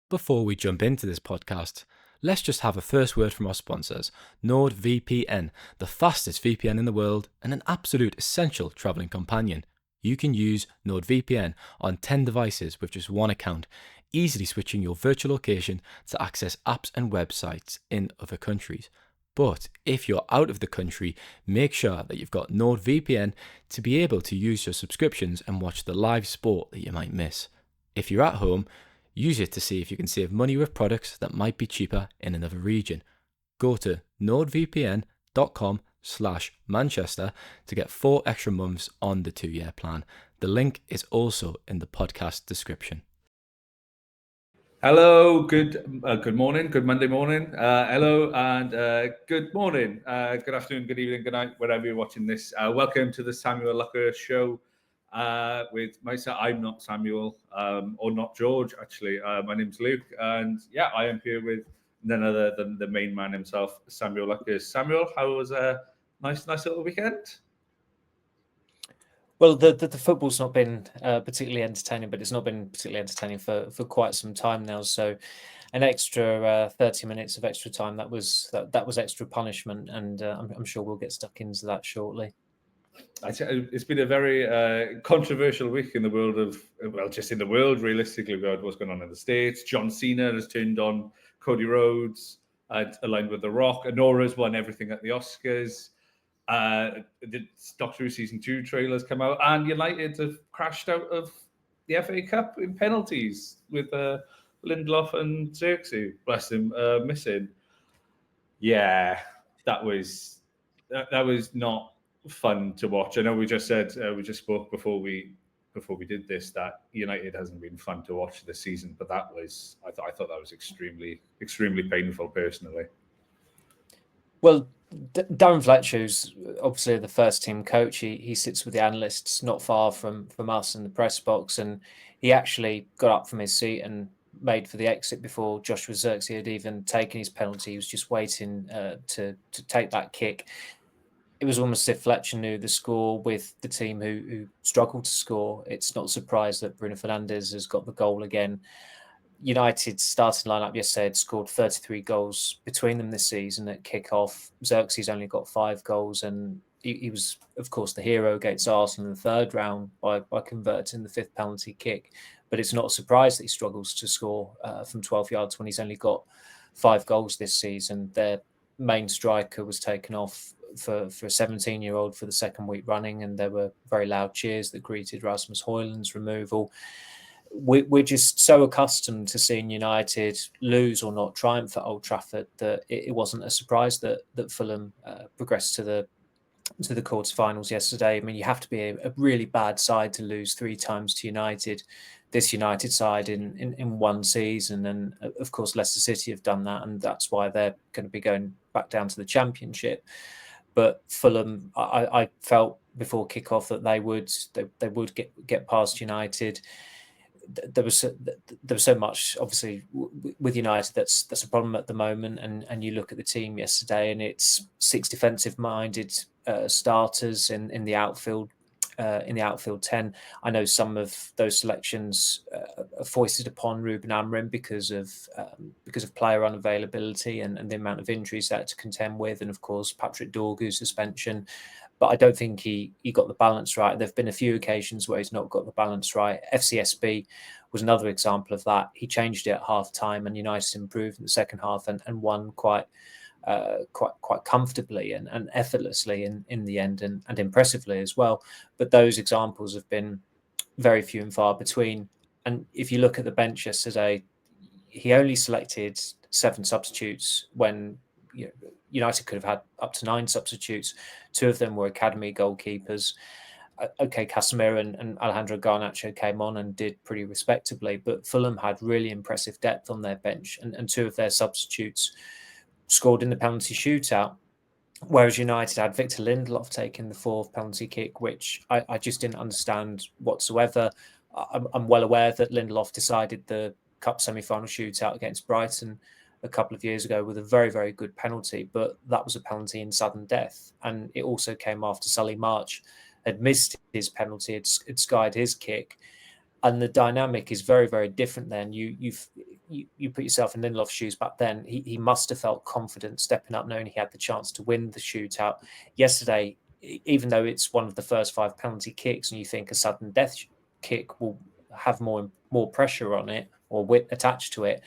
Before we jump into this podcast, let's just have a first word from our sponsors, NordVPN, the fastest VPN in the world and an absolute essential travelling companion. You can use NordVPN on 10 devices with just one account, easily switching your virtual location to access apps and websites in other countries. But if you're out of the country, make sure that you've got NordVPN to be able to use your subscriptions and watch the live sport that you might miss. If you're at home, use it to see if you can save money with products that might be cheaper in another region. Go to nordvpn.com/Manchester to get 4 extra months on the 2-year plan. The link is also in the podcast description. Hello, good morning, good Monday morning. Hello and good morning, good afternoon, good evening, good night, wherever you're watching this. Welcome to the Samuel Luckhurst Show with myself. I'm not Samuel or not George, actually. My name's Luke, and yeah, I am here with none other than the main man himself, Samuel Luckhurst. Samuel, how was a nice little weekend? Well, the football's not been particularly entertaining, but it's not been particularly entertaining for quite some time now. So, an extra 30 minutes of extra time that was extra punishment, and I'm sure we'll get stuck into that shortly. It's been a very controversial week in the world of, well, just in the world, realistically, about what's going on in the States. John Cena has turned on Cody Rhodes, aligned with The Rock. Anora's won everything at the Oscars. The Doctor Who Season 2 trailers come out, and United have crashed out of the FA Cup in penalties with Lindelof and Zirkzee, bless him, missing. Yeah, that was not fun to watch. I know we just said we just spoke before we did this that United hasn't been fun to watch this season, but that was I thought that was extremely painful personally. Well, Darren Fletcher, who's obviously the first team coach, he sits with the analysts not far from us in the press box, and he actually got up from his seat and made for the exit before Joshua Zirkzee had even taken his penalty. He was just waiting to take that kick. It was almost as if Fletcher knew the score with the team who struggled to score. It's not a surprise that Bruno Fernandes has got the goal again. United's starting lineup yesterday had scored 33 goals between them this season at kick-off. Zirkzee's only got 5 goals, and he was, of course, the hero against Arsenal in the third round by converting the 5th penalty kick. But it's not a surprise that he struggles to score from 12 yards when he's only got 5 goals this season. Their main striker was taken off for a 17-year-old for the second week running, and there were very loud cheers that greeted Rasmus Højlund's removal. We're just so accustomed to seeing United lose or not triumph at Old Trafford that it wasn't a surprise that Fulham progressed to the quarterfinals yesterday. I mean, you have to be a really bad side to lose 3 times to United. This United side in one season, and of course Leicester City have done that, and that's why they're going to be going back down to the Championship. But Fulham, I felt before kickoff that they would get past United. There was so much, obviously, with United that's a problem at the moment. And you look at the team yesterday, and it's 6 defensive-minded starters in the outfield. In the outfield 10, I know some of those selections are foisted upon Reuben Amorim because of player unavailability and the amount of injuries that to contend with, and of course Patrick Dorgu's suspension. But I don't think he got the balance right. There've been a few occasions where he's not got the balance right. FCSB was another example of that. He changed it at half time, and United improved in the second half and won quite comfortably and effortlessly in the end, and impressively as well. But those examples have been very few and far between. And if you look at the bench yesterday, he only selected 7 substitutes when United could have had up to 9 substitutes. 2 of them were academy goalkeepers. Okay, Casemiro and Alejandro Garnacho came on and did pretty respectably, but Fulham had really impressive depth on their bench, and 2 of their substitutes scored in the penalty shootout, whereas United had Victor Lindelof taking the 4th penalty kick, which I just didn't understand whatsoever. I'm well aware that Lindelof decided the Cup semi-final shootout against Brighton a couple of years ago with a very, very good penalty, but that was a penalty in sudden death. And it also came after Solly March had missed his penalty, had skied his kick. And the dynamic is very, very different then. you put yourself in Lindelof's shoes back then. He must have felt confident stepping up, knowing he had the chance to win the shootout. Yesterday, even though it's one of the first 5 penalty kicks, and you think a sudden death kick will have more pressure on it or width attached to it,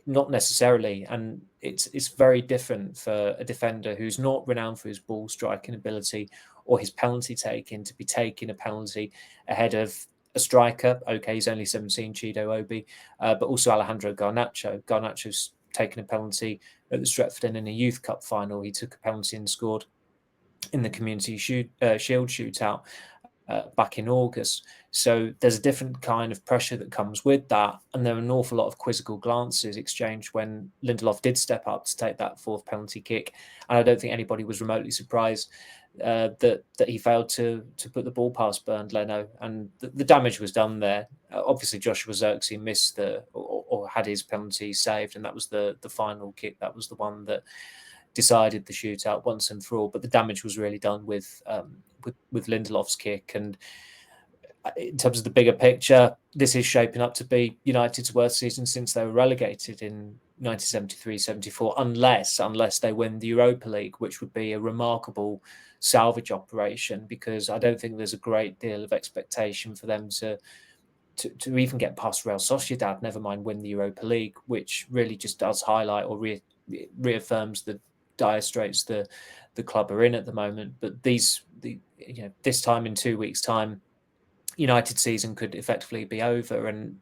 not necessarily. And it's very different for a defender who's not renowned for his ball striking ability or his penalty taking to be taking a penalty ahead of a striker. Okay, he's only 17, Chido Obi, but also Alejandro Garnacho. Garnacho's taken a penalty at the Stretford End in a Youth Cup final. He took a penalty and scored in the Community Shield shootout back in August. So there's a different kind of pressure that comes with that. And there were an awful lot of quizzical glances exchanged when Lindelof did step up to take that 4th penalty kick. And I don't think anybody was remotely surprised that he failed to put the ball past Bernd Leno. And the damage was done there. Obviously, Joshua Zirkzee missed or had his penalty saved. And that was the final kick. That was the one that decided the shootout once and for all. But the damage was really done with Lindelof's kick. And in terms of the bigger picture, this is shaping up to be United's worst season since they were relegated in 1973-74, unless they win the Europa League, which would be a remarkable salvage operation, because I don't think there's a great deal of expectation for them to even get past Real Sociedad, never mind win the Europa League, which really just does highlight or reaffirms the dire straits the club are in at the moment. But this time in 2 weeks' time, United season could effectively be over. And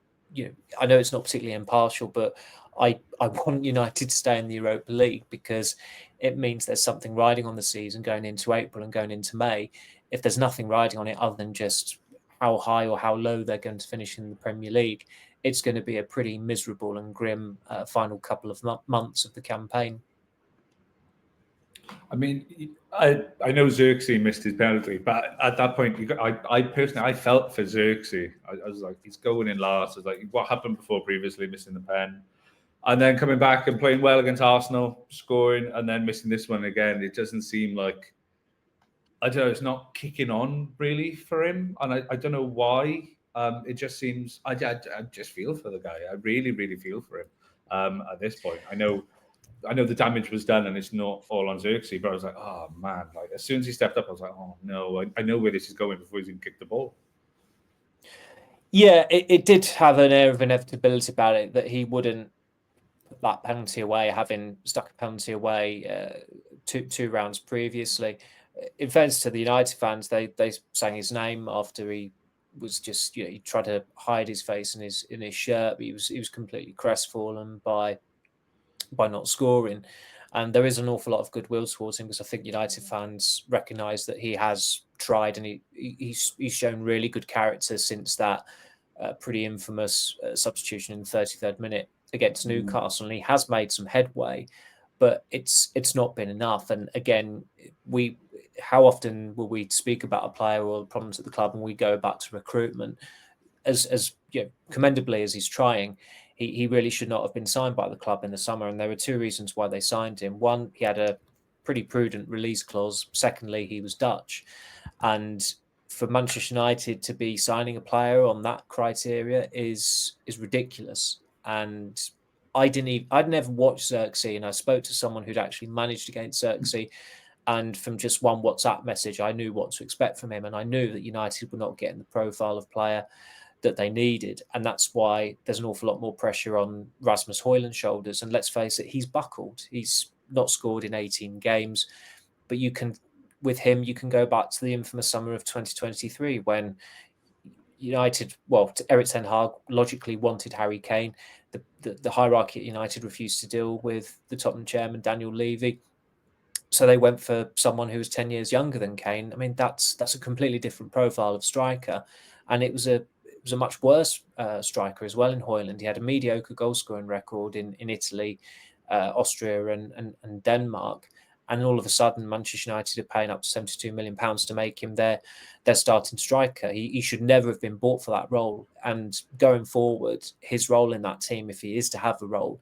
I know it's not particularly impartial, but I want United to stay in the Europa League because it means there's something riding on the season going into April and going into May. If there's nothing riding on it other than just how high or how low they're going to finish in the Premier League, it's going to be a pretty miserable and grim final couple of months of the campaign. I mean, I know Zirkzee missed his penalty, but at that point, I personally felt for Zirkzee. I was like, he's going in last. I was like, what happened before previously, missing the pen? And then coming back and playing well against Arsenal, scoring, and then missing this one again. It doesn't seem like, I don't know, it's not kicking on really for him. And I don't know why. It just seems, I just feel for the guy. I really, really feel for him at this point. I know the damage was done and it's not all on Zirkzee, but I was like, oh man, like as soon as he stepped up, I was like, oh no, I know where this is going before he's even kicked the ball. Yeah, it did have an air of inevitability about it that he wouldn't put that penalty away, having stuck a penalty away two rounds previously. In fairness to the United fans, they sang his name after he was just, he tried to hide his face in his shirt. He was completely crestfallen by not scoring, and there is an awful lot of goodwill towards him because I think United fans recognise that he has tried and he's shown really good character since that pretty infamous substitution in the 33rd minute against Newcastle, and he has made some headway, but it's not been enough. And again, how often will we speak about a player or the problems at the club and we go back to recruitment? As commendably as he's trying, he really should not have been signed by the club in the summer. And there were 2 reasons why they signed him. One, he had a pretty prudent release clause. Secondly, he was Dutch. And for Manchester United to be signing a player on that criteria is ridiculous. And I'd never watched Zirkzee, and I spoke to someone who'd actually managed against Zirkzee. And from just one WhatsApp message, I knew what to expect from him. And I knew that United were not getting the profile of player that they needed. And that's why there's an awful lot more pressure on Rasmus Højlund's shoulders. And let's face it, he's buckled. He's not scored in 18 games. But with him, you can go back to the infamous summer of 2023 when United, Erik ten Hag logically wanted Harry Kane. The hierarchy at United refused to deal with the Tottenham chairman, Daniel Levy. So they went for someone who was 10 years younger than Kane. I mean, that's a completely different profile of striker. And it was a much worse striker as well in Højlund. He had a mediocre goal scoring record in Italy, Austria and Denmark. And all of a sudden, Manchester United are paying up to £72 million to make him their starting striker. He should never have been bought for that role. And going forward, his role in that team, if he is to have a role,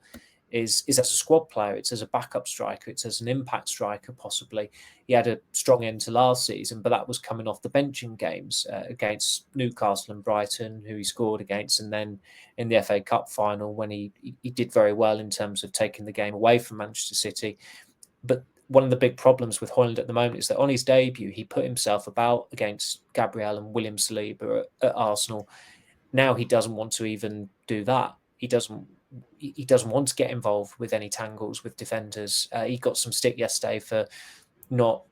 is as a squad player, it's as a backup striker, it's as an impact striker possibly. He had a strong end to last season, but that was coming off the bench in games against Newcastle and Brighton, who he scored against, and then in the FA Cup final when he did very well in terms of taking the game away from Manchester City. But one of the big problems with Højlund at the moment is that on his debut, he put himself about against Gabriel and William Saliba at Arsenal. Now he doesn't want to even do that. He doesn't want to get involved with any tangles with defenders. He got some stick yesterday for not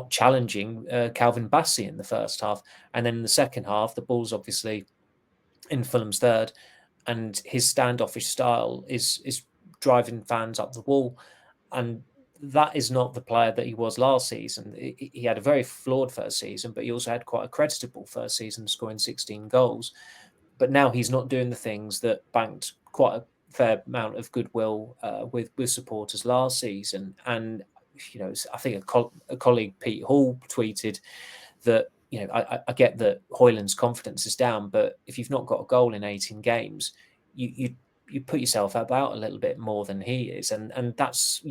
challenging Calvin Bassey in the first half, and then in the second half, the ball's obviously in Fulham's third, and his standoffish style is driving fans up the wall, and that is not the player that he was last season. He had a very flawed first season, but he also had quite a creditable first season, scoring 16 goals. But now he's not doing the things that banked quite a fair amount of goodwill with supporters last season. And I think a colleague, Pete Hall, tweeted that I get that Højlund's confidence is down, but if you've not got a goal in 18 games, you put yourself about a little bit more than he is, and that's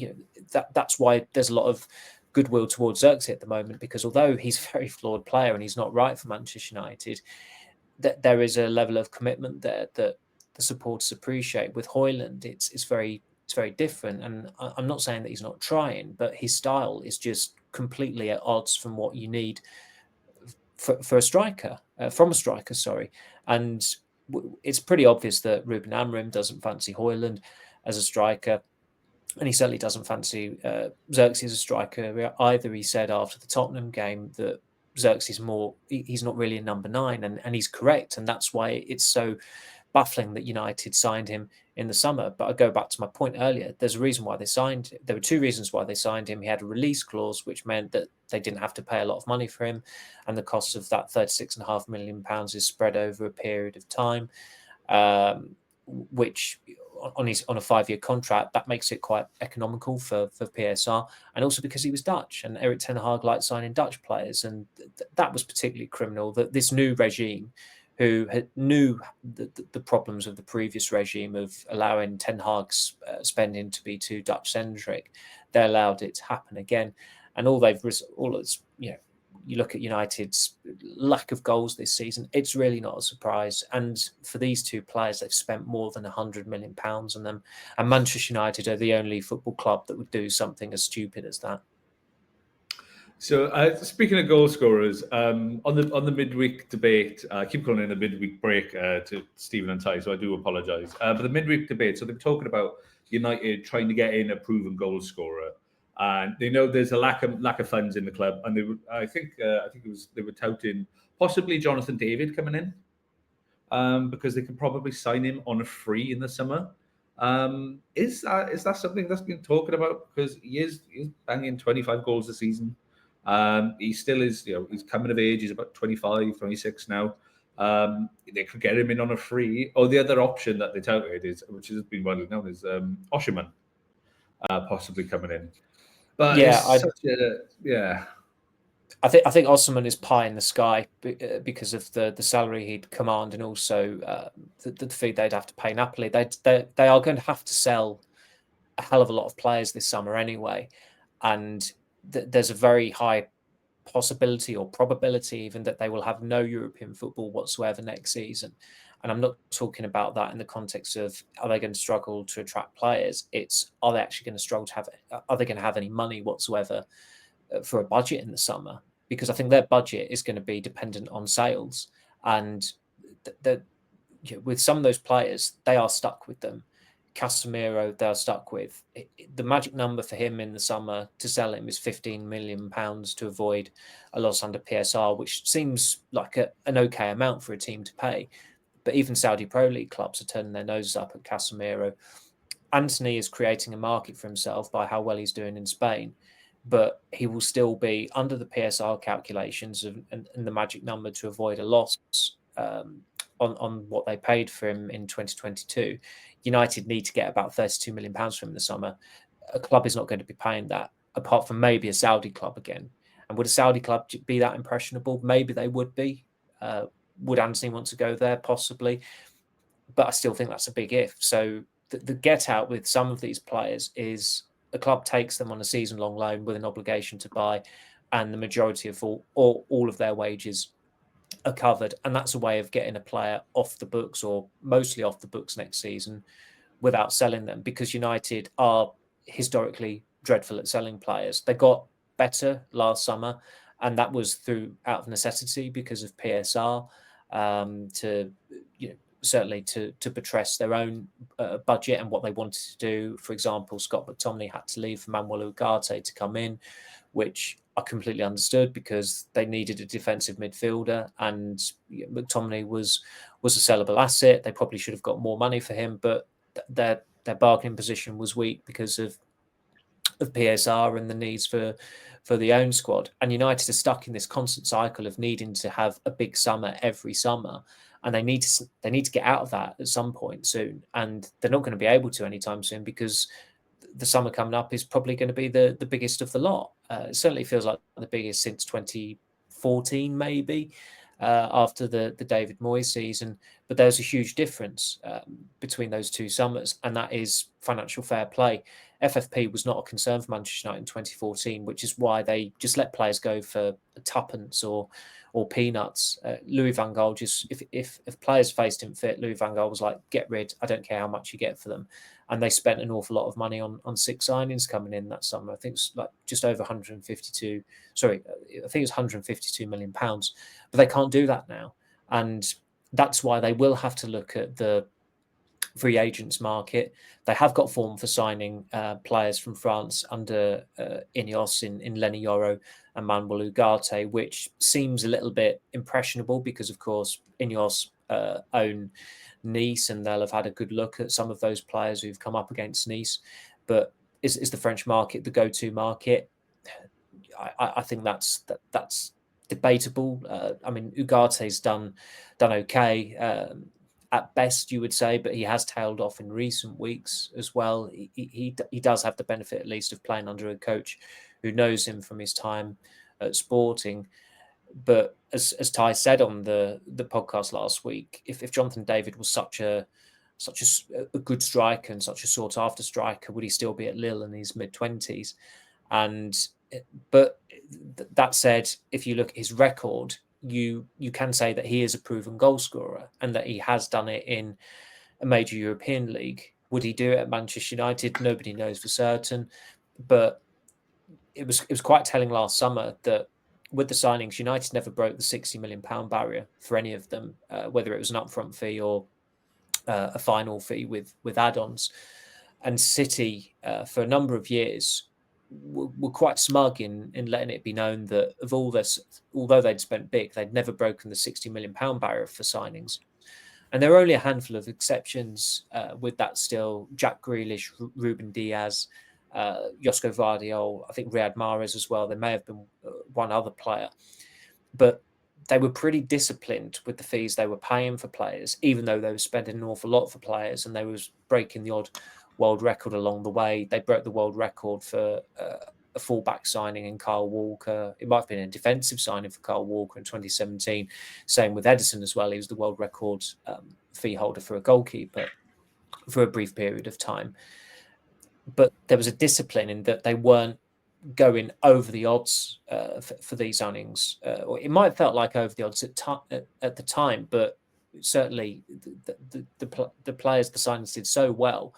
that's why there's a lot of goodwill towards Zirkzee at the moment, because although he's a very flawed player and he's not right for Manchester United, that there is a level of commitment there that the supporters appreciate. With Højlund, it's very different, and I'm not saying that he's not trying, but his style is just completely at odds from what you need for a striker, and it's pretty obvious that Reuben Amorim doesn't fancy Højlund as a striker, and he certainly doesn't fancy Zirkzee as a striker either. He said after the Tottenham game that Zirkzee's he's not really a number 9, and he's correct, and that's why it's so baffling that United signed him in the summer. But I go back to my point earlier. There's a reason why they signed him. There were 2 reasons why they signed him. He had a release clause, which meant that they didn't have to pay a lot of money for him, and the cost of that £36.5 million is spread over a period of time, which on a 5-year contract, that makes it quite economical for PSR, and also because he was Dutch, and Erik ten Hag liked signing Dutch players, and that was particularly criminal. That this new regime, who knew the problems of the previous regime of allowing Ten Hag's spending to be too Dutch-centric, they allowed it to happen again. And you look at United's lack of goals this season, it's really not a surprise. And for these 2 players, they've spent more than £100 million on them. And Manchester United are the only football club that would do something as stupid as that. So speaking of goal scorers, on the midweek debate, I keep calling it a midweek break to Stephen and Ty, so I do apologise. But the midweek debate, so they're talking about United trying to get in a proven goal scorer, and they know there's a lack of funds in the club, and I think they were touting possibly Jonathan David coming in, because they could probably sign him on a free in the summer. Is that something that's been talked about? Because he's banging 25 goals a season. He still is, he's coming of age. He's about 25, 26 now. They could get him in on a free. Or the other option that they touted is, which has been widely known, is Osherman possibly coming in. But I think Osman is pie in the sky because of the salary he'd command, and also the fee they'd have to pay Napoli. They are going to have to sell a hell of a lot of players this summer anyway, and there's a very high possibility or probability even that they will have no European football whatsoever next season. And I'm not talking about that in the context of are they going to struggle to attract players? It's are they actually going to struggle to are they going to have any money whatsoever for a budget in the summer? Because I think their budget is going to be dependent on sales, and with some of those players, they are stuck with them. Casemiro, they're stuck with. The magic number for him in the summer to sell him is £15 million to avoid a loss under PSR, which seems like an okay amount for a team to pay. But even Saudi Pro League clubs are turning their noses up at Casemiro. Antony is creating a market for himself by how well he's doing in Spain, but he will still be under the PSR calculations and the magic number to avoid a loss on what they paid for him in 2022. United need to get about £32 million from him in the summer. A club is not going to be paying that, apart from maybe a Saudi club again. And would a Saudi club be that impressionable? Maybe they would be. Would Antony want to go there? Possibly. But I still think that's a big if. So the get out with some of these players is a club takes them on a season-long loan with an obligation to buy, and the majority of all of their wages are covered. And that's a way of getting a player off the books, or mostly off the books next season, without selling them, because United are historically dreadful at selling players. They got better last summer, and that was out of necessity because of PSR, to certainly to buttress their own budget and what they wanted to do. For example, Scott McTominay had to leave for Manuel Ugarte to come in, which I completely understood because they needed a defensive midfielder, and McTominay was a sellable asset. They probably should have got more money for him, but their bargaining position was weak because of PSR and the needs for the own squad. And United are stuck in this constant cycle of needing to have a big summer every summer, and they need to get out of that at some point soon. And they're not going to be able to anytime soon, because the summer coming up is probably going to be the biggest of the lot. It certainly feels like the biggest since 2014, maybe, after the David Moyes season. But there's a huge difference between those two summers, and that is financial fair play. FFP was not a concern for Manchester United in 2014, which is why they just let players go for tuppence or peanuts. Louis van Gaal just, if players faced him fit, Louis van Gaal was like, get rid, I don't care how much you get for them. And they spent an awful lot of money on 6 signings coming in that summer. I think it's like just over 152. Sorry, I think it's 152 million pounds. But they can't do that now, and that's why they will have to look at the free agents market. They have got form for signing players from France under INEOS in Lenny Yoro and Manuel Ugarte, which seems a little bit impressionable because, of course, INEOS own Nice, and they'll have had a good look at some of those players who've come up against Nice. But is the French market the go-to market? I think that's debatable. I mean, Ugarte's done okay at best, you would say, but he has tailed off in recent weeks as well. He does have the benefit, at least, of playing under a coach who knows him from his time at Sporting. But as Ty said on the podcast last week, if Jonathan David was such a good striker and such a sought after striker, would he still be at Lille in his mid-20s? But that said, if you look at his record, you can say that he is a proven goal scorer and that he has done it in a major European league. Would he do it at Manchester United? Nobody knows for certain. But it was quite telling last summer that with the signings, United never broke the £60 million barrier for any of them, whether it was an upfront fee or a final fee with add-ons. And City, for a number of years, were quite smug in letting it be known that of all this, although they'd spent big, they'd never broken the £60 million barrier for signings. And there are only a handful of exceptions with that still. Jack Grealish, Ruben Diaz, Josko Vardiol, I think Riyad Mahrez as well. There may have been one other player. But they were pretty disciplined with the fees they were paying for players, even though they were spending an awful lot for players, and they was breaking the odd world record along the way. They broke the world record for a fullback signing in Kyle Walker. It might have been a defensive signing for Kyle Walker in 2017. Same with Edison as well. He was the world record fee holder for a goalkeeper for a brief period of time. But there was a discipline in that they weren't going over the odds for these signings. Or it might have felt like over the odds at the time, but certainly the players, the signings did so well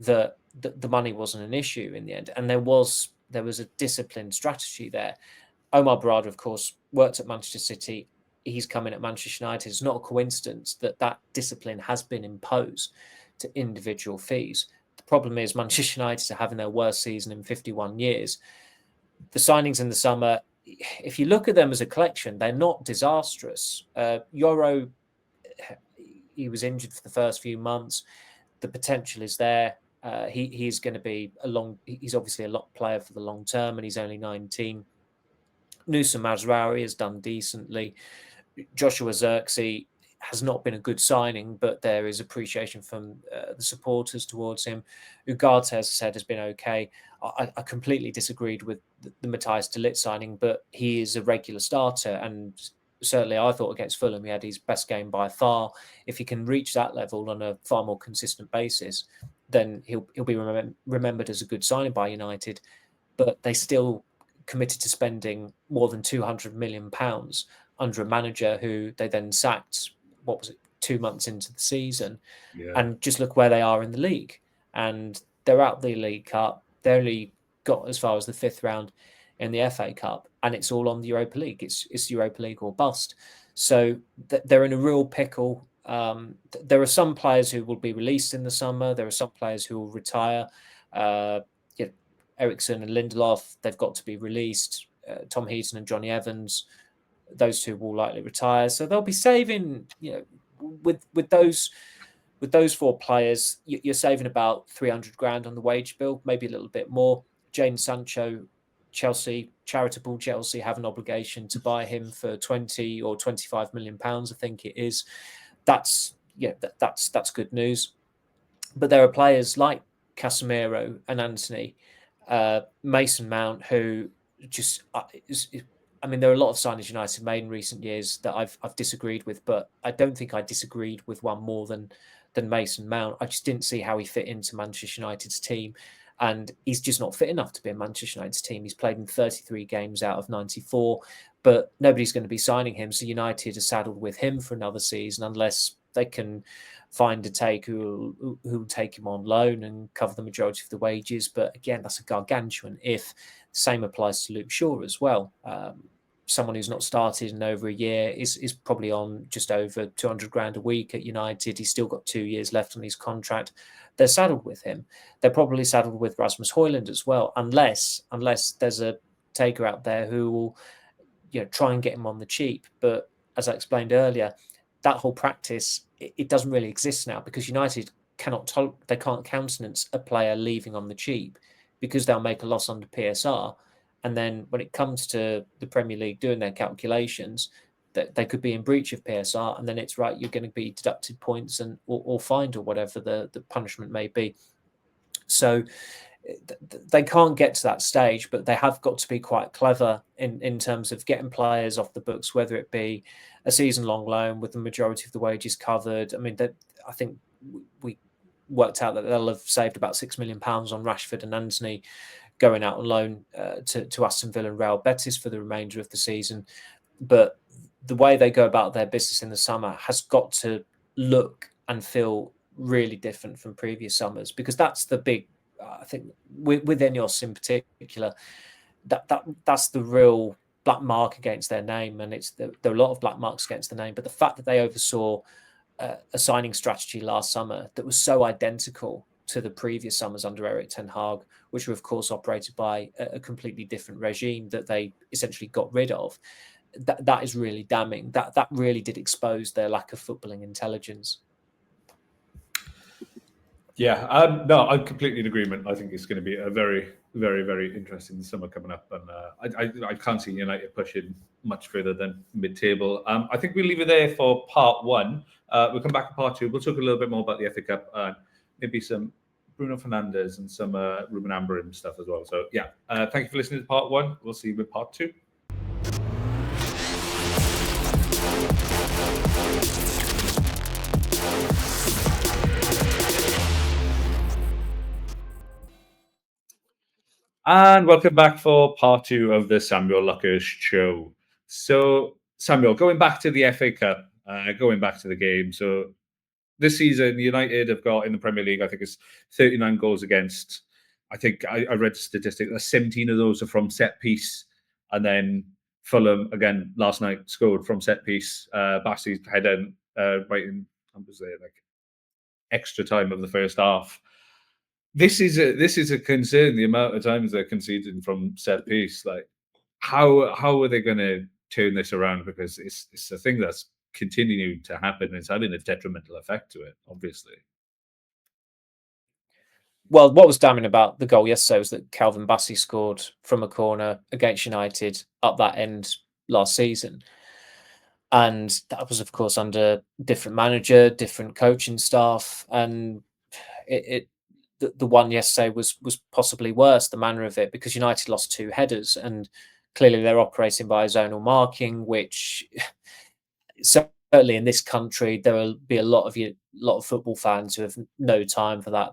that the money wasn't an issue in the end. And there was a disciplined strategy there. Omar Barada, of course, worked at Manchester City. He's come in at Manchester United. It's not a coincidence that discipline has been imposed to individual fees. The problem is Manchester United are having their worst season in 51 years. The signings in the summer, if you look at them as a collection, they're not disastrous. Yoro, he was injured for the first few months. The potential is there. He's going to be he's obviously a lot player for the long term, and he's only 19. Nusa Mazraoui has done decently. Joshua Zirkzee has not been a good signing, but there is appreciation from the supporters towards him. Ugarte, as I said, has been okay. I completely disagreed with the Matthias de Ligt signing, but he is a regular starter, and certainly I thought against Fulham he had his best game by far. If he can reach that level on a far more consistent basis, then he'll be remembered as a good signing by United. But they still committed to spending more than £200 million under a manager who they then sacked, 2 months into the season. And just look where they are in the league. And they're out the League Cup. They only got as far as the 5th round in the FA Cup, and it's all on the Europa League. It's Europa League or bust. So they're in a real pickle. There are some players who will be released in the summer. There are some players who will retire. Eriksson and Lindelof, they've got to be released. Tom Heaton and Johnny Evans, those two will likely retire. So they'll be saving, with those 4 players, you're saving about 300 grand on the wage bill, maybe a little bit more. Jadon Sancho, Chelsea, charitable Chelsea, have an obligation to buy him for 20 or 25 million pounds, I think it is. That's good news. But there are players like Casemiro and Antony, Mason Mount, who just, there are a lot of signings United made in recent years that I've disagreed with, but I don't think I disagreed with one more than Mason Mount. I just didn't see how he fit into Manchester United's team. And he's just not fit enough to be in Manchester United's team. He's played in 33 games out of 94, but nobody's going to be signing him. So United are saddled with him for another season unless they can find a take who will take him on loan and cover the majority of the wages. But again, that's a gargantuan if. The same applies to Luke Shaw as well. Someone who's not started in over a year is probably on just over 200 grand a week at United. He's still got 2 years left on his contract. They're saddled with him. They're probably saddled with Rasmus Højlund as well, unless there's a taker out there who will try and get him on the cheap. But as I explained earlier, that whole practice, it doesn't really exist now because United can't countenance a player leaving on the cheap because they'll make a loss under PSR. And then when it comes to the Premier League doing their calculations, that they could be in breach of PSR, and then it's right, you're going to be deducted points or fined or whatever the punishment may be. So they can't get to that stage, but they have got to be quite clever in terms of getting players off the books, whether it be a season-long loan with the majority of the wages covered. I think we worked out that they'll have saved about £6 million on Rashford and Antony going out on loan to Aston Villa and Real Betis for the remainder of the season. But the way they go about their business in the summer has got to look and feel really different from previous summers, because that's the big, I think, with INEOS in particular, that's the real black mark against their name. And there are a lot of black marks against the name, but the fact that they oversaw a signing strategy last summer that was so identical to the previous summers under Erik ten Hag, which were of course operated by a completely different regime that they essentially got rid of, that is really damning. That really did expose their lack of footballing intelligence. Yeah, no, I'm completely in agreement. I think it's going to be a very, very, very interesting summer coming up, and I can't see United pushing much further than mid-table. I think we'll leave it there for part one. We'll come back to part two. We'll talk a little bit more about the FA Cup and maybe some Bruno Fernandes and some Reuben Amorim stuff as well. So yeah, thank you for listening to part one. We'll see you with part two. And welcome back for part two of the Samuel Luckhurst Show. So, Samuel, going back to the FA Cup, going back to the game. So, this season, United have got in the Premier League, I think it's 39 goals against. I think I read the statistic that 17 of those are from set piece. And then Fulham, again, last night scored from set piece. Bassey's head in right in, extra time of the first half. This is a concern, the amount of times they're conceding from set piece. Like, how are they going to turn this around? Because it's a thing that's continuing to happen. It's having a detrimental effect to it, obviously. Well, what was damning about the goal yesterday was that Calvin Bassey scored from a corner against United up that end last season. And that was, of course, under different manager, different coaching staff. And the one yesterday was possibly worse, the manner of it, because United lost 2 headers, and clearly they're operating by zonal marking, which so certainly in this country, there will be a lot of football fans who have no time for that.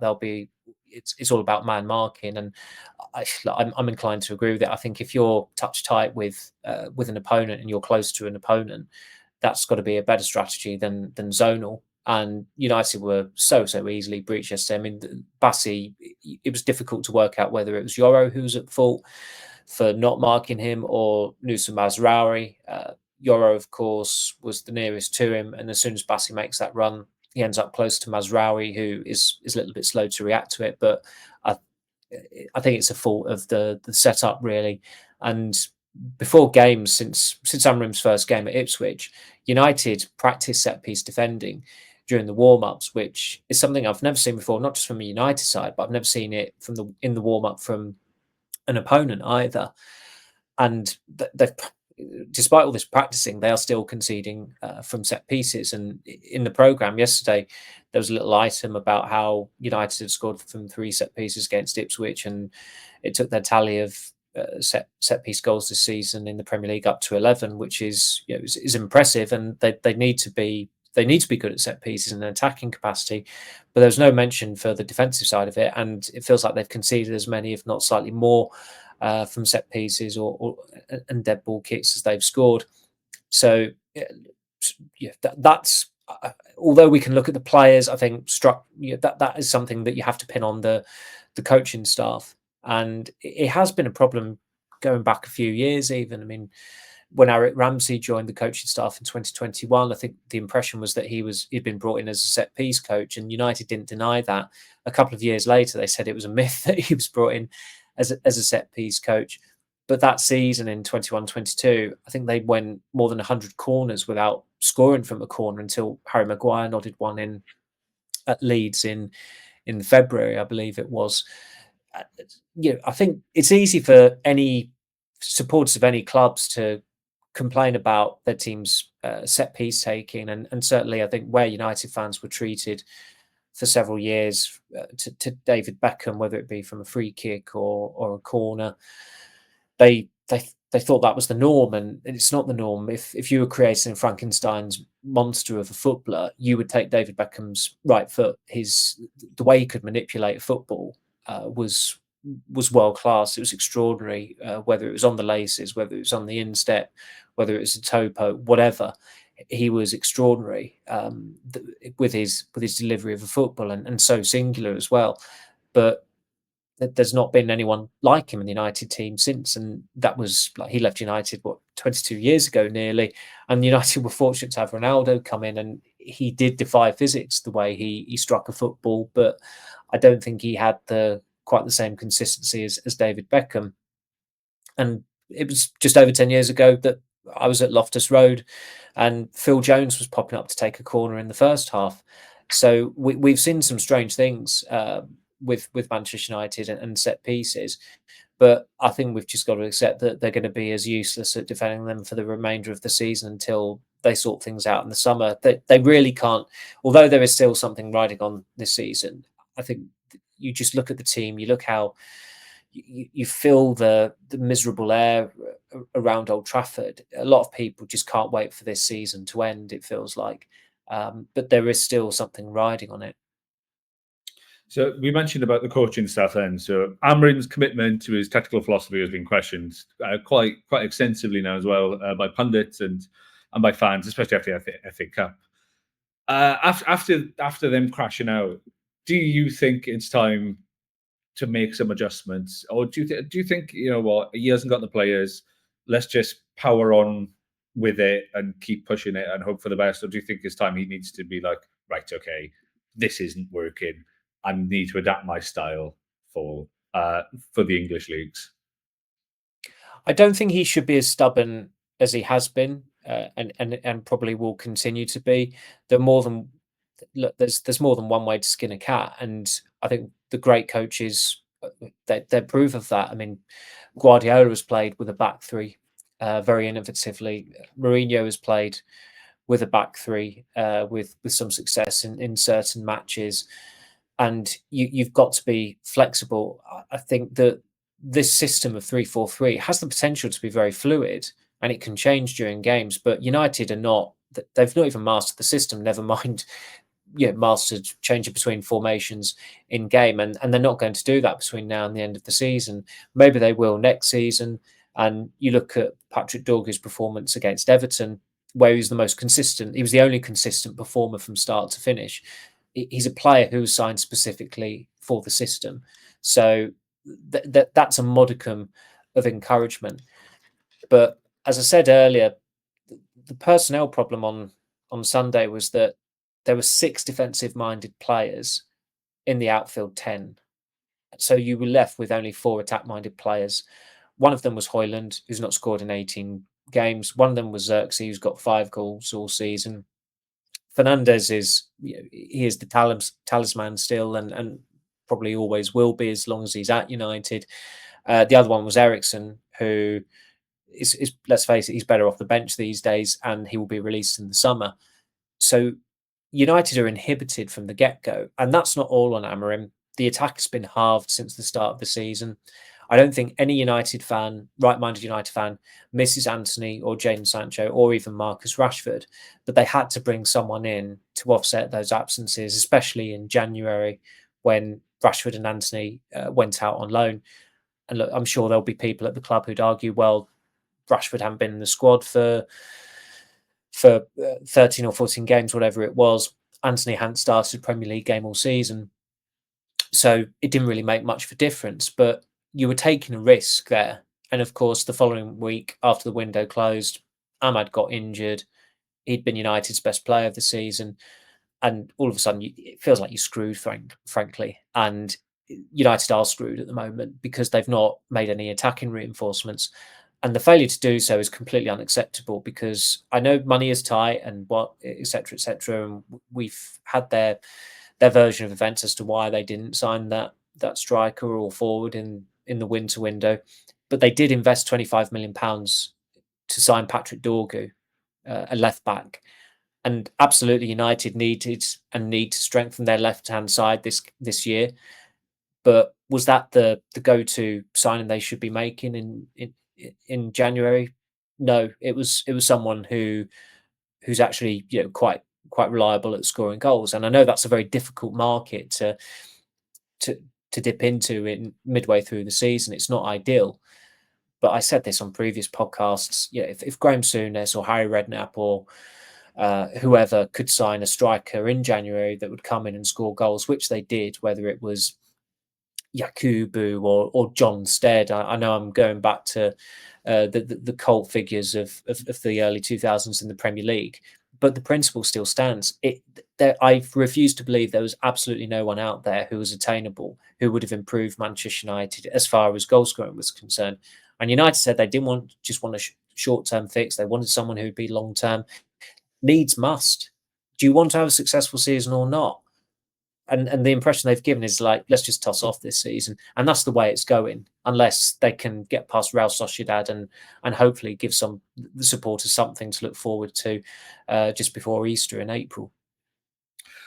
It's all about man marking, and I'm inclined to agree with it. I think if you're touch tight with an opponent and you're close to an opponent, that's got to be a better strategy than zonal. And United were so easily breached yesterday. I mean, Bassi, it was difficult to work out whether it was Yoro who was at fault for not marking him or Nusa Mazraoui. Yoro, of course, was the nearest to him, and as soon as Bassi makes that run, he ends up close to Mazraoui, who is a little bit slow to react to it. But I think it's a fault of the setup, really. And before games, since Amorim's first game at Ipswich, United practice set piece defending during the warm-ups, which is something I've never seen before, not just from a United side, but I've never seen it in the warm-up from an opponent either. And despite all this practicing, they are still conceding from set pieces. And in the programme yesterday, there was a little item about how United had scored from 3 set pieces against Ipswich, and it took their tally of set piece goals this season in the Premier League up to 11, which is is impressive. And they need to be good at set pieces in an attacking capacity, but there's no mention for the defensive side of it, and it feels like they've conceded as many, if not slightly more, from set pieces and dead ball kicks as they've scored. So that's although we can look at the players, I think that is something that you have to pin on the coaching staff, and it has been a problem going back a few years even. I mean, when Eric Ramsey joined the coaching staff in 2021, I think the impression was that he'd been brought in as a set piece coach, and United didn't deny that. A couple of years later, they said it was a myth that he was brought in as a set piece coach. But that season in 21-22, I think they went more than 100 corners without scoring from a corner until Harry Maguire nodded one in at Leeds in February, I believe it was. I think it's easy for any supporters of any clubs to complain about their team's set piece taking, and certainly I think where United fans were treated for several years to David Beckham, whether it be from a free kick or a corner, they thought that was the norm, and it's not the norm. If you were creating Frankenstein's monster of a footballer, you would take David Beckham's right foot. The way he could manipulate football was world class. It was extraordinary, whether it was on the laces, whether it was on the instep, whether it was a toe poke, whatever. He was extraordinary with his delivery of a football, and so singular as well. But there's not been anyone like him in the United team since, and that was like he left United 22 years ago nearly, and United were fortunate to have Ronaldo come in, and he did defy physics the way he struck a football, but I don't think he had quite the same consistency as David Beckham. And it was just over 10 years ago that I was at Loftus Road and Phil Jones was popping up to take a corner in the first half. So we've seen some strange things with Manchester United and set pieces, but I think we've just got to accept that they're going to be as useless at defending them for the remainder of the season until they sort things out in the summer. They really can't, although there is still something riding on this season. I think you just look at the team, you look how you feel the miserable air around Old Trafford. A lot of people just can't wait for this season to end, it feels like. But there is still something riding on it. So we mentioned about the coaching staff then. So Amorim's commitment to his tactical philosophy has been questioned quite extensively now as well by pundits and by fans, especially after the FA Cup. After them crashing out, do you think it's time to make some adjustments, or do you think he hasn't got the players? Let's just power on with it and keep pushing it and hope for the best, or do you think it's time he needs to be like, right, okay, this isn't working, I need to adapt my style for the English leagues? I don't think he should be as stubborn as he has been, and probably will continue to be. There's more than one way to skin a cat, and I think the great coaches they're proof of that. I mean, Guardiola has played with a back three very innovatively. Mourinho has played with a back three with some success in certain matches. And you've got to be flexible. I think that this system of 3-4-3 has the potential to be very fluid, and it can change during games. But United are not they've not even mastered the system, never mind mastered changing between formations in game, and they're not going to do that between now and the end of the season. Maybe they will next season. And you look at Patrick Dorgu's performance against Everton, where he was the most consistent. He was the only consistent performer from start to finish. He's a player who was signed specifically for the system. So that's a modicum of encouragement. But as I said earlier, the personnel problem on Sunday was that there were 6 defensive-minded players in the outfield 10. So you were left with only 4 attack-minded players. One of them was Højlund, who's not scored in 18 games. One of them was Zirkzee, who's got 5 goals all season. Fernandes is the talisman still, and probably always will be as long as he's at United. The other one was Eriksen, who is, let's face it, he's better off the bench these days, and he will be released in the summer. So United are inhibited from the get-go, and that's not all on Amorim. The attack has been halved since the start of the season. I don't think any United fan, right-minded United fan, misses Antony or Jadon Sancho or even Marcus Rashford, but they had to bring someone in to offset those absences, especially in January when Rashford and Antony went out on loan. And look, I'm sure there'll be people at the club who'd argue, well, Rashford hadn't been in the squad for 13 or 14 games, whatever it was. Antony hadn't started a Premier League game all season. So it didn't really make much of a difference, but you were taking a risk there. And of course, the following week after the window closed, Ahmad got injured. He'd been United's best player of the season. And all of a sudden, it feels like you're screwed, frankly. And United are screwed at the moment because they've not made any attacking reinforcements. And the failure to do so is completely unacceptable because I know money is tight and et cetera, and we've had their version of events as to why they didn't sign that striker or forward in the winter window. But they did invest £25 million to sign Patrick Dorgu, a left back. And absolutely United need to strengthen their left-hand side this year. But was that the go-to signing they should be making in January? No, it was someone who's actually quite reliable at scoring goals. And I know that's a very difficult market to dip into in midway through the season. It's not ideal. But I said this on previous podcasts. If Graham Souness or Harry Redknapp or whoever could sign a striker in January that would come in and score goals, which they did, whether it was Yakubu or John Stead. I know I'm going back to the cult figures of the early 2000s in the Premier League, but the principle still stands. I refuse to believe there was absolutely no one out there who was attainable, who would have improved Manchester United as far as goal scoring was concerned. And United said they didn't just want a short-term fix. They wanted someone who would be long-term. Needs must. Do you want to have a successful season or not? And the impression they've given is like, let's just toss off this season. And that's the way it's going, unless they can get past Real Sociedad and hopefully give the supporters something to look forward to just before Easter in April.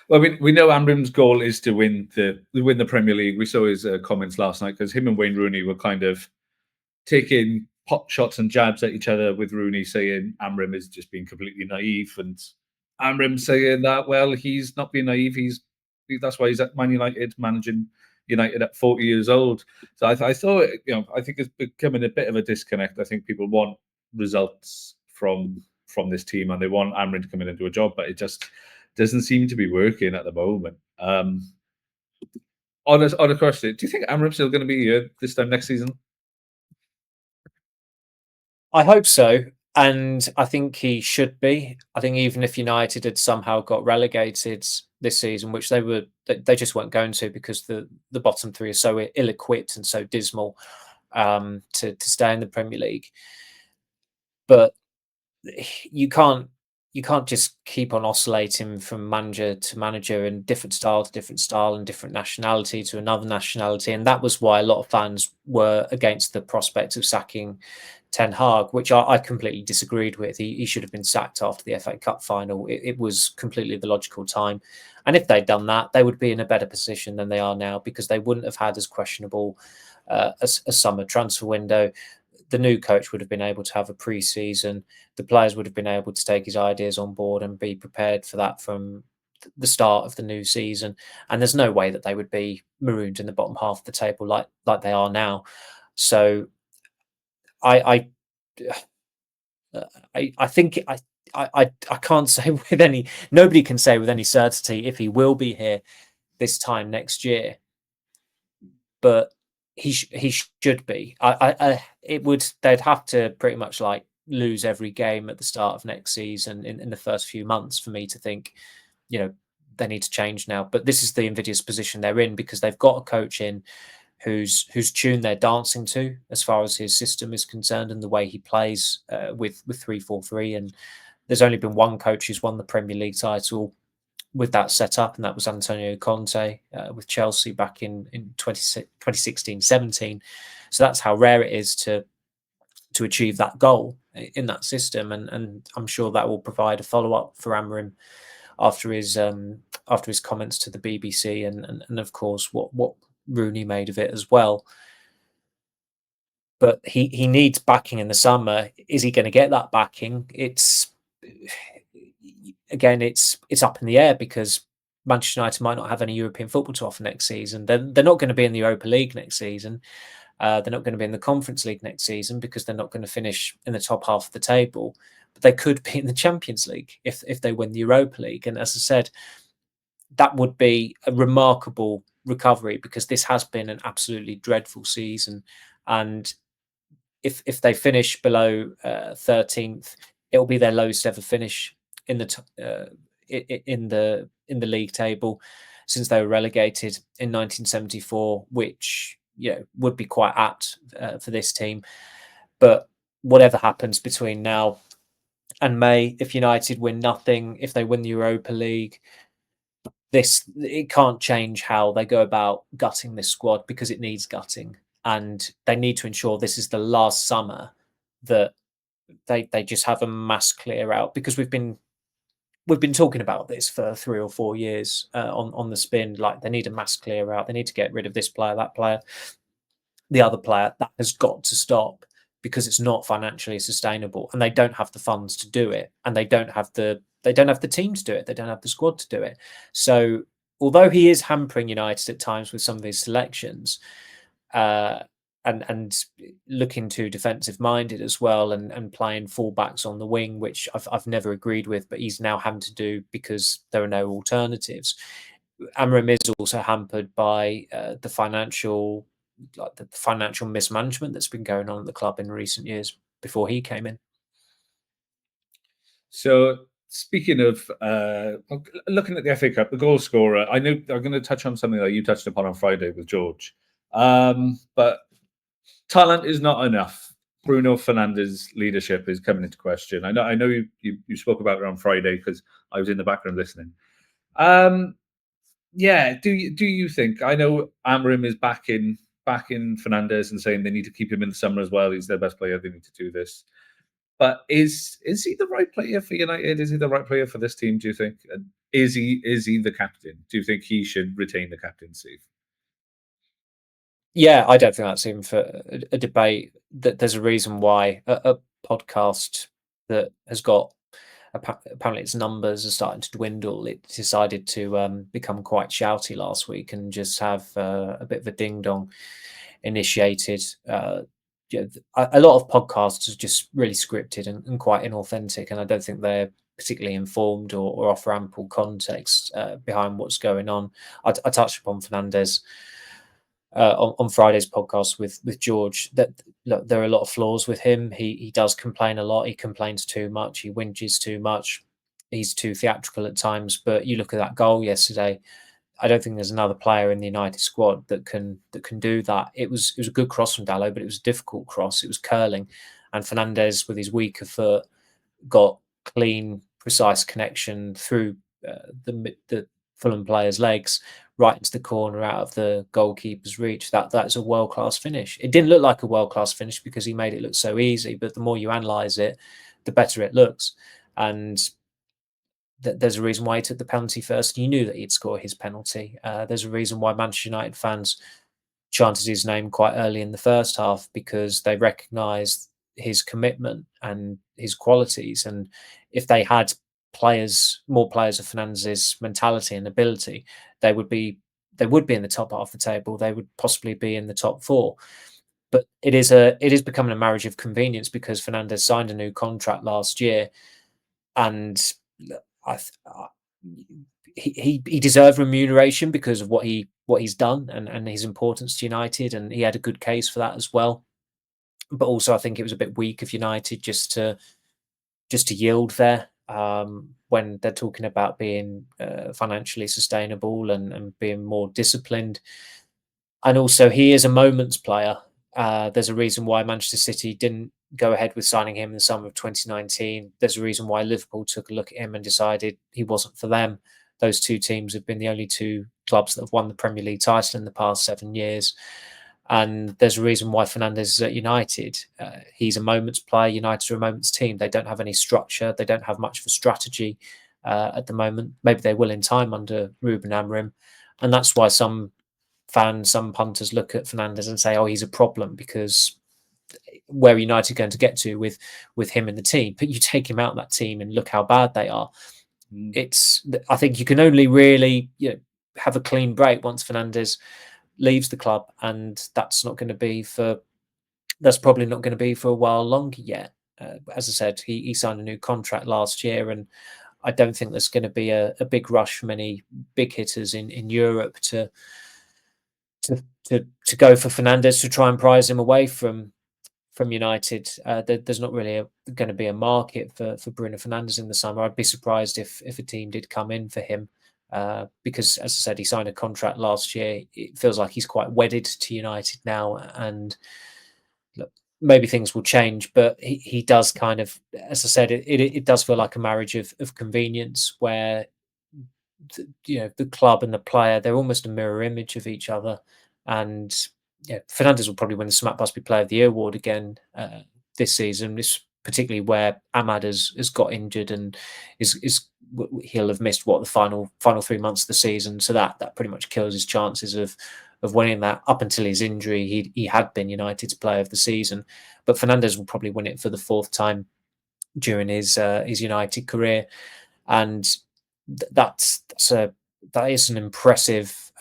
Well, we know Amorim's goal is to win the Premier League. We saw his comments last night because him and Wayne Rooney were kind of taking pot shots and jabs at each other, with Rooney saying Amorim is just being completely naive, and Amorim saying that, well, he's not being naive. That's why he's at Man United, managing United at 40 years old. So I thought, I think it's becoming a bit of a disconnect. I think people want results from this team, and they want Amorim to come in and do a job, but it just doesn't seem to be working at the moment. On a question, do you think Amorim's still going to be here this time next season? I hope so. And I think he should be. I think even if United had somehow got relegated this season, which they just weren't going to because the bottom three are so ill-equipped and so dismal to stay in the Premier League. But you can't just keep on oscillating from manager to manager and different style to different style and different nationality to another nationality. And that was why a lot of fans were against the prospect of sacking Ten Hag, which I completely disagreed with. He should have been sacked after the FA Cup final. It was completely the logical time. And if they'd done that, they would be in a better position than they are now, because they wouldn't have had as questionable a summer transfer window. the new coach would have been able to have a pre-season. The players would have been able to take his ideas on board and be prepared for that from the start of the new season. And there's no way that they would be marooned in the bottom half of the table like they are now. So I think I can't say with any, nobody can say with any certainty if he will be here this time next year, but he should be. They'd have to pretty much like lose every game at the start of next season in the first few months for me to think, you know, they need to change now. But this is the invidious position they're in, because they've got a coach in whose tune they're dancing to as far as his system is concerned and the way he plays with 3-4-3. And there's only been one coach who's won the Premier League title with that setup, and that was Antonio Conte with Chelsea back in 2016-17. So that's how rare it is to achieve that goal in that system, and I'm sure that will provide a follow-up for Amorim after his comments to the BBC and of course what Rooney made of it as well. But he needs backing in the summer. Is he going to get that backing? It's up in the air, because Manchester United might not have any European football to offer next season. They're not going to be in the Europa League next season. They're not going to be in the Conference League next season, because they're not going to finish in the top half of the table. But they could be in the Champions League if they win the Europa League. And as I said, that would be a remarkable recovery, because this has been an absolutely dreadful season. And if they finish below 13th, it will be their lowest ever finish in the league table since they were relegated in 1974, which would be quite apt for this team. But whatever happens between now and May, if United win nothing, if they win the Europa League, it can't change how they go about gutting this squad, because it needs gutting, and they need to ensure this is the last summer that they just have a mass clear out, because we've been talking about this for 3 or 4 years on the spin. Like, they need a mass clear out. They need to get rid of this player, that player, the other player. That has got to stop, because it's not financially sustainable, and they don't have the funds to do it, and they don't have the team to do it. They don't have the squad to do it. So although he is hampering United at times with some of his selections, and looking too defensive minded as well, and playing fullbacks on the wing, which I've never agreed with, but he's now having to do because there are no alternatives. Amorim is also hampered by the financial mismanagement that's been going on at the club in recent years before he came in. So speaking of looking at the FA Cup, the goal scorer, I know I'm going to touch on something that you touched upon on Friday with George, but talent is not enough. Bruno Fernandes' leadership is coming into question. I know you spoke about it on Friday, because I was in the background listening. Yeah, do you think? I know Amorim is backing Fernandes and saying they need to keep him in the summer as well. He's their best player. They need to do this. But is he the right player for United? Is he the right player for this team, do you think? And is he the captain? Do you think he should retain the captaincy? Yeah, I don't think that's even for a debate. That there's a reason why a podcast that has got, apparently its numbers are starting to dwindle, it decided to become quite shouty last week and just have a bit of a ding-dong initiated. A lot of podcasts are just really scripted and quite inauthentic, and I don't think they're particularly informed or offer ample context behind what's going on. I touched upon Fernandes on Friday's podcast with George, that look, there are a lot of flaws with him. He does complain a lot. He complains too much. He whinges too much. He's too theatrical at times. But you look at that goal yesterday, I don't think there's another player in the United squad that can do that. It was a good cross from Dalot, but it was a difficult cross. It was curling, and Fernandes, with his weaker foot, got clean, precise connection through the Fulham player's legs right into the corner, out of the goalkeeper's reach. That's a world-class finish. It didn't look like a world-class finish because he made it look so easy, but the more you analyse it, the better it looks. And there's a reason why he took the penalty first. You knew that he'd score his penalty. There's a reason why Manchester United fans chanted his name quite early in the first half because they recognised his commitment and his qualities. And if they had more players of Fernandes' mentality and ability, they would be in the top half of the table. They would possibly be in the top 4. But it is becoming a marriage of convenience because Fernandes signed a new contract last year, and he deserved remuneration because of what he's done and his importance to United, and he had a good case for that as well. But also, I think it was a bit weak of United just to yield there when they're talking about being financially sustainable and being more disciplined. And also, he is a moments player. There's a reason why Manchester City didn't go ahead with signing him in the summer of 2019. There's a reason why Liverpool took a look at him and decided he wasn't for them. Those two teams have been the only two clubs that have won the Premier League title in the past 7 years. And there's a reason why Fernandes is at United. He's a moments player. United are a moments team. They don't have any structure. They don't have much of a strategy at the moment. Maybe they will in time under Reuben Amorim. And that's why some fans, some punters look at Fernandes and say, oh, he's a problem because where United are going to get to with him in the team. But you take him out of that team and look how bad they are. I think you can only really have a clean break once Fernandes leaves the club, and that's probably not going to be for a while longer yet. As I said, he signed a new contract last year, and I don't think there's going to be a big rush from any big hitters in Europe to go for Fernandes to try and prize him away from United. There's not really going to be a market for Bruno Fernandes in the summer. I'd be surprised if a team did come in for him. Because, as I said, he signed a contract last year. It feels like he's quite wedded to United now, and look, maybe things will change. But he does kind of, as I said, it does feel like a marriage of convenience, where the club and the player, they're almost a mirror image of each other. And Fernandes will probably win the Smack Busby Player of the Year award again this season. This particularly where Ahmad has got injured and he'll have missed the final 3 months of the season, so that pretty much kills his chances of winning that. Up until his injury, he had been United's Player of the Season, but Fernandes will probably win it for the 4th time during his United career, and that is an impressive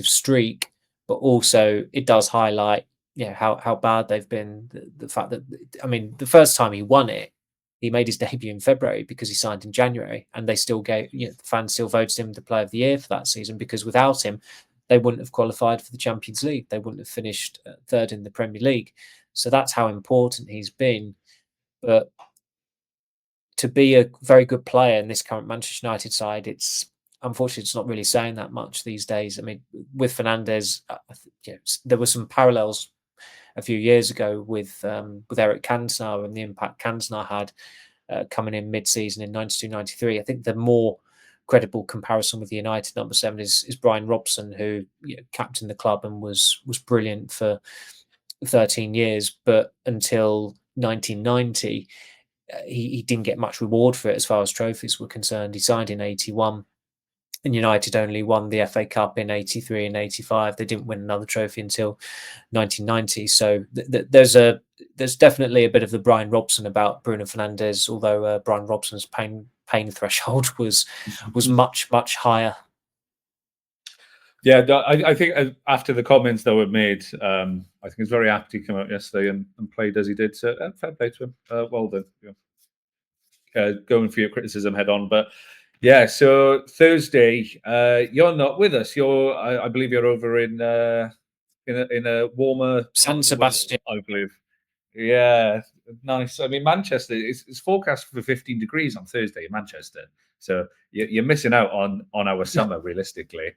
streak. But also, it does highlight how bad they've been. The fact that, I mean, the first time he won it, he made his debut in February because he signed in January, and they still gave the fans still voted him the Player of the Year for that season, because without him, they wouldn't have qualified for the Champions League. They wouldn't have finished 3rd in the Premier League. So that's how important he's been. But to be a very good player in this current Manchester United side, unfortunately, it's not really saying that much these days. I mean, with Fernandes, there were some parallels a few years ago with Eric Cantona and the impact Cantona had coming in mid-season in 92-93. I think the more credible comparison with the United number 7 is Brian Robson, who captained the club and was brilliant for 13 years, but until 1990, he didn't get much reward for it as far as trophies were concerned. He signed in 81. And United only won the FA Cup in 83 and 85. They didn't win another trophy until 1990. So there's definitely a bit of the Brian Robson about Bruno Fernandes, although Brian Robson's pain threshold was much, much higher. Yeah, I think after the comments that were made, I think it's very apt he came out yesterday and played as he did. So fair play to him. Well done. Going for your criticism head on, but. Yeah, so Thursday, you're not with us. I believe you're over in a warmer San Sebastian, I believe. Yeah, nice. I mean, Manchester it's forecast for 15 degrees on Thursday in Manchester, so you're missing out on our summer realistically.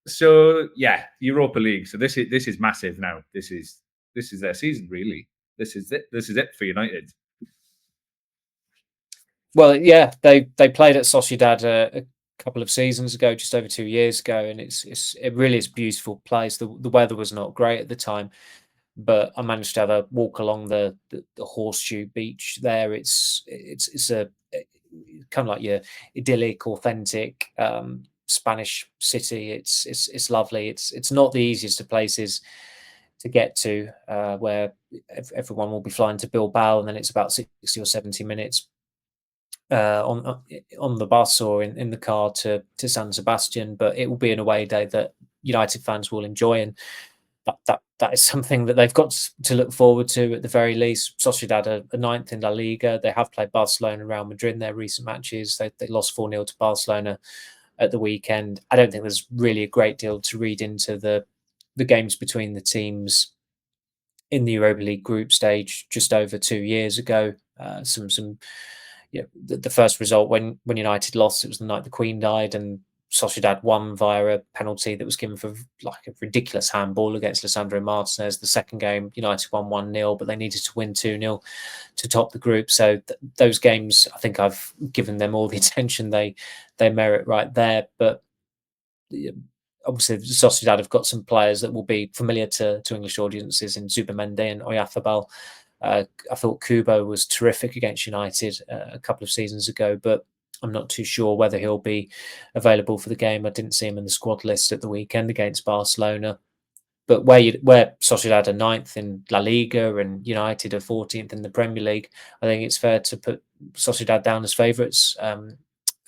So yeah, Europa League. So this is massive now. This is their season really. This is it for United. Well, yeah, they played at Sociedad a couple of seasons ago, just over 2 years ago, and it really is a beautiful place. The weather was not great at the time, but I managed to have a walk along the horseshoe beach there. It's a kind of like your idyllic, authentic Spanish city. It's lovely. It's not the easiest of places to get to, where everyone will be flying to Bilbao, and then it's about 60 or 70 minutes on the bus or in the car to San Sebastian. But it will be an away day that United fans will enjoy, and that is something that they've got to look forward to at the very least. Sociedad are ninth in La Liga. They have played Barcelona and Real Madrid in their recent matches. They lost 4-0 to Barcelona at the weekend. I don't think there's really a great deal to read into the games between the teams in the Europa League group stage just over 2 years ago. The first result when United lost, it was the night the Queen died, and Sociedad won via a penalty that was given for like a ridiculous handball against Lisandro Martinez. The second game, United won 1-0, but they needed to win 2-0 to top the group. So those games, I think I've given them all the attention they merit right there. But obviously, Sociedad have got some players that will be familiar to English audiences in Zubimende and Oyarzabal. I thought Kubo was terrific against United a couple of seasons ago, but I'm not too sure whether he'll be available for the game. I didn't see him in the squad list at the weekend against Barcelona. But where Sociedad are 9th in La Liga and United are 14th in the Premier League, I think it's fair to put Sociedad down as favourites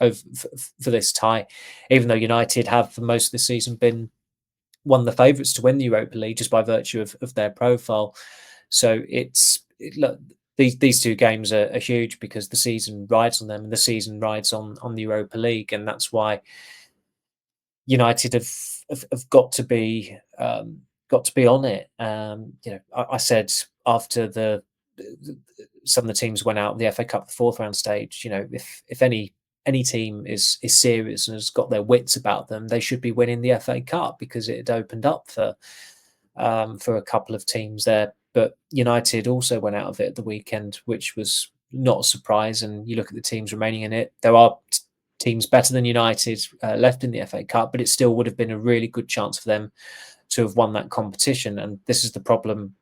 for this tie, even though United have for most of the season been one of the favourites to win the Europa League just by virtue of their profile. So these two games are huge because the season rides on them, and the season rides on the Europa League, and that's why United have got to be on it. I said after some of the teams went out in the FA Cup the 4th round stage, if any team is serious and has got their wits about them, they should be winning the FA Cup because it had opened up for a couple of teams there. But United also went out of it at the weekend, which was not a surprise. And you look at the teams remaining in it, there are teams better than United left in the FA Cup, but it still would have been a really good chance for them to have won that competition. And this is the problem,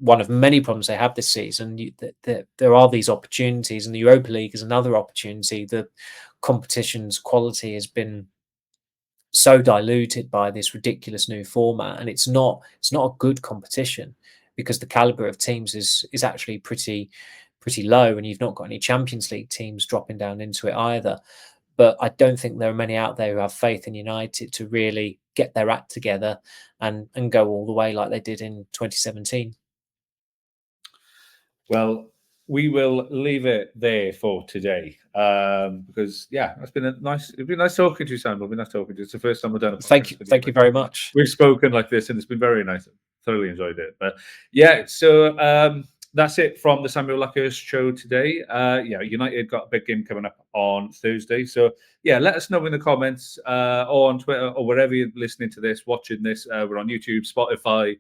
one of many problems they have this season. There are these opportunities, and the Europa League is another opportunity. The competition's quality has been so diluted by this ridiculous new format, and it's not a good competition because the caliber of teams is actually pretty low, and you've not got any Champions League teams dropping down into it either. But I don't think there are many out there who have faith in United to really get their act together and go all the way like they did in 2017. Well, we will leave it there for today because it's been nice talking to you, Samuel. It's been nice talking to you. It's the first time we've done it. Thank you very much. We've spoken like this, and it's been very nice. Thoroughly enjoyed it. But yeah, so that's it from the Samuel Luckhurst Show today. United got a big game coming up on Thursday. So yeah, let us know in the comments or on Twitter or wherever you're listening to this, watching this. We're on YouTube, Spotify,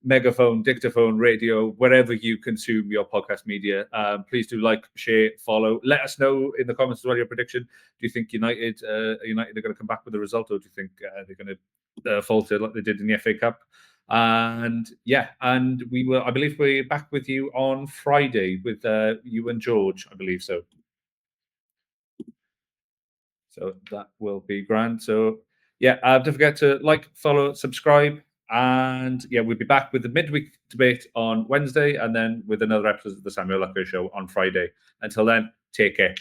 Megaphone, Dictaphone, Radio, wherever you consume your podcast media. Please do like, share, follow. Let us know in the comments as well your prediction. Do you think United are going to come back with a result, or do you think they're going to falter like they did in the FA Cup? And we will. I believe we're back with you on Friday with you and George. I believe so. So that will be grand. So don't forget to like, follow, subscribe. And we'll be back with the midweek debate on Wednesday, and then with another episode of the Samuel Luckhurst Show on Friday. Until then, take care.